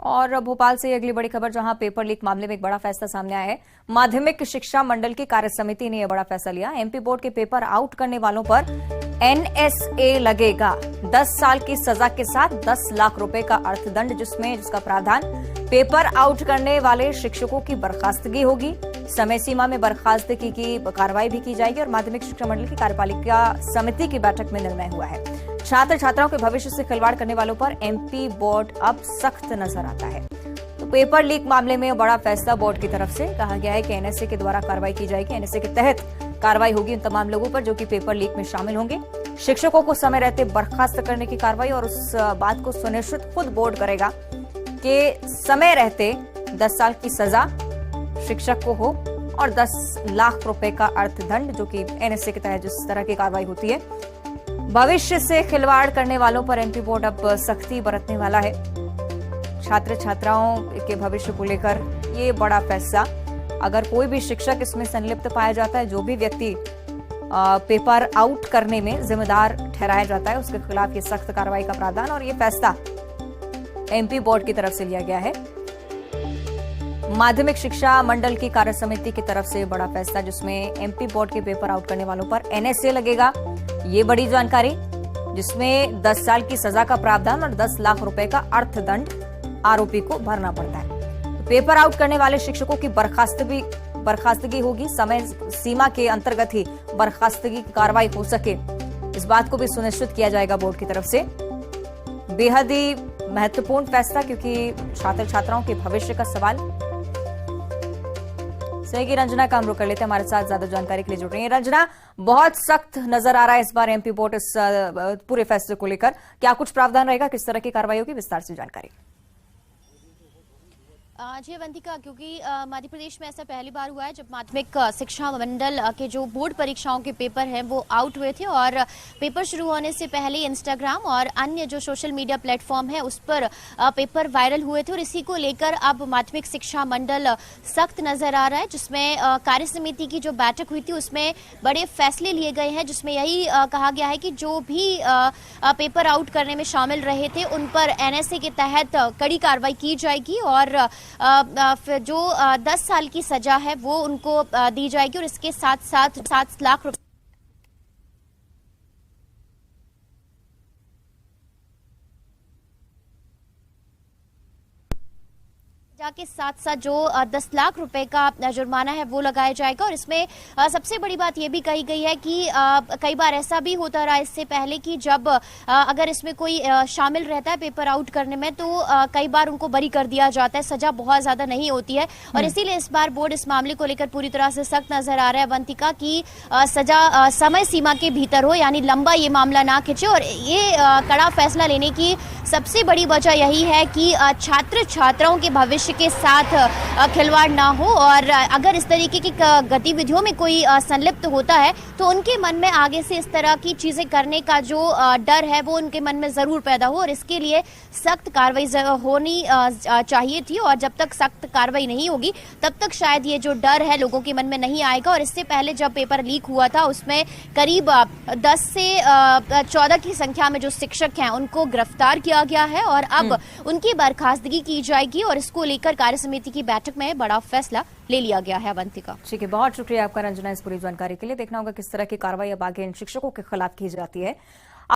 और भोपाल से अगली बड़ी खबर, जहां पेपर लीक मामले में एक बड़ा फैसला सामने आया है। माध्यमिक शिक्षा मंडल की कार्य समिति ने यह बड़ा फैसला लिया। एमपी बोर्ड के पेपर आउट करने वालों पर एनएसए लगेगा। 10 साल की सजा के साथ 10 लाख रुपए का अर्थदंड, जिसका प्रावधान पेपर आउट करने वाले शिक्षकों की बर्खास्तगी होगी। समय सीमा में बर्खास्तगी की कार्रवाई भी की जाएगी और माध्यमिक शिक्षा मंडल की कार्यपालिका समिति की बैठक में निर्णय हुआ है। छात्र छात्राओं के भविष्य से खिलवाड़ करने वालों पर एमपी बोर्ड अब सख्त नजर आता है। तो पेपर लीक मामले में बड़ा फैसला बोर्ड की तरफ से कहा गया है कि एनएसए के द्वारा कार्रवाई की जाएगी। एनएसए के तहत कार्रवाई होगी उन तमाम लोगों पर जो कि पेपर लीक में शामिल होंगे। शिक्षकों को समय रहते बर्खास्त करने की कार्रवाई और उस बात को सुनिश्चित खुद बोर्ड करेगा कि समय रहते 10 साल की सजा शिक्षक को हो और 10 लाख रुपए का अर्थदंड, जो कि एनएसए के तहत जिस तरह की कार्रवाई होती है। भविष्य से खिलवाड़ करने वालों पर एमपी बोर्ड अब सख्ती बरतने वाला है। छात्र छात्राओं के भविष्य को लेकर ये बड़ा फैसला। अगर कोई भी शिक्षक इसमें संलिप्त पाया जाता है, जो भी व्यक्ति पेपर आउट करने में जिम्मेदार ठहराया जाता है, उसके खिलाफ ये सख्त कार्रवाई का प्रावधान और ये फैसला एमपी बोर्ड की तरफ से लिया गया है। माध्यमिक शिक्षा मंडल की कार्य समिति की तरफ से बड़ा फैसला, जिसमें एमपी बोर्ड के पेपर आउट करने वालों पर एनएसए लगेगा। ये बड़ी जानकारी, जिसमें 10 साल की सजा का प्रावधान और 10 लाख रुपए का अर्थदंड आरोपी को भरना पड़ता है। पेपर आउट करने वाले शिक्षकों की बर्खास्तगी होगी। समय सीमा के अंतर्गत ही बर्खास्तगी की कार्रवाई हो सके, इस बात को भी सुनिश्चित किया जाएगा बोर्ड की तरफ से। बेहद ही महत्वपूर्ण फैसला, क्योंकि छात्र छात्राओं के भविष्य का सवाल। सहयोगी रंजना का हम रुख कर लेते हैं, हमारे साथ ज्यादा जानकारी के लिए जुड़ रही है। रंजना, बहुत सख्त नजर आ रहा है इस बार एमपी बोर्ड इस पूरे फैसले को लेकर। क्या कुछ प्रावधान रहेगा, किस तरह की कार्रवाई होगी, विस्तार से जानकारी। जी अवंतिका, क्योंकि मध्य प्रदेश में ऐसा पहली बार हुआ है जब माध्यमिक शिक्षा मंडल के जो बोर्ड परीक्षाओं के पेपर हैं वो आउट हुए थे और पेपर शुरू होने से पहले इंस्टाग्राम और अन्य जो सोशल मीडिया प्लेटफॉर्म है उस पर पेपर वायरल हुए थे और इसी को लेकर अब माध्यमिक शिक्षा मंडल सख्त नजर आ रहा है, जिसमें कार्य समिति की जो बैठक हुई थी उसमें बड़े फैसले लिए गए हैं, जिसमें यही कहा गया है कि जो भी पेपर आउट करने में शामिल रहे थे उन पर एनएसए के तहत कड़ी कार्रवाई की जाएगी और जो 10 साल की सजा है वो उनको दी जाएगी और इसके साथ साथ 7 लाख रुपए के साथ साथ जो 10 लाख रुपए का जुर्माना है वो लगाया जाएगा। और इसमें सबसे बड़ी बात ये भी कही गई है कि कई बार ऐसा भी होता रहा इससे पहले कि जब अगर इसमें कोई शामिल रहता है पेपर आउट करने में तो कई बार उनको बरी कर दिया जाता है, सजा बहुत ज्यादा नहीं होती है और इसीलिए इस बार बोर्ड इस मामले को लेकर पूरी तरह से सख्त नजर आ रहा है अवंतिका की सजा समय सीमा के भीतर हो, यानी लंबा ये मामला ना खिंचे। और ये कड़ा फैसला लेने की सबसे बड़ी वजह यही है कि छात्र छात्राओं के भविष्य के साथ खिलवाड़ ना हो और अगर इस तरीके की गतिविधियों में कोई संलिप्त होता है तो उनके मन में आगे से इस तरह की चीजें करने का जो डर है वो उनके मन में जरूर पैदा हो और इसके लिए सख्त कार्रवाई होनी चाहिए थी। और जब तक सख्त कार्रवाई नहीं होगी तब तक शायद ये जो डर है लोगों के मन में नहीं आएगा। और इससे पहले जब पेपर लीक हुआ था उसमें करीब 10 से 14 की संख्या में जो शिक्षक हैं उनको गिरफ्तार किया गया है और अब उनकी बर्खास्तगी की जाएगी और इसको लेकर कार्य समिति की बैठक में बड़ा फैसला ले लिया गया है। अवंतिका, ठीक है, बहुत शुक्रिया आपका रंजना इस पूरी जानकारी के लिए। देखना होगा किस तरह की कार्रवाई अब आगे इन शिक्षकों के खिलाफ की जाती है।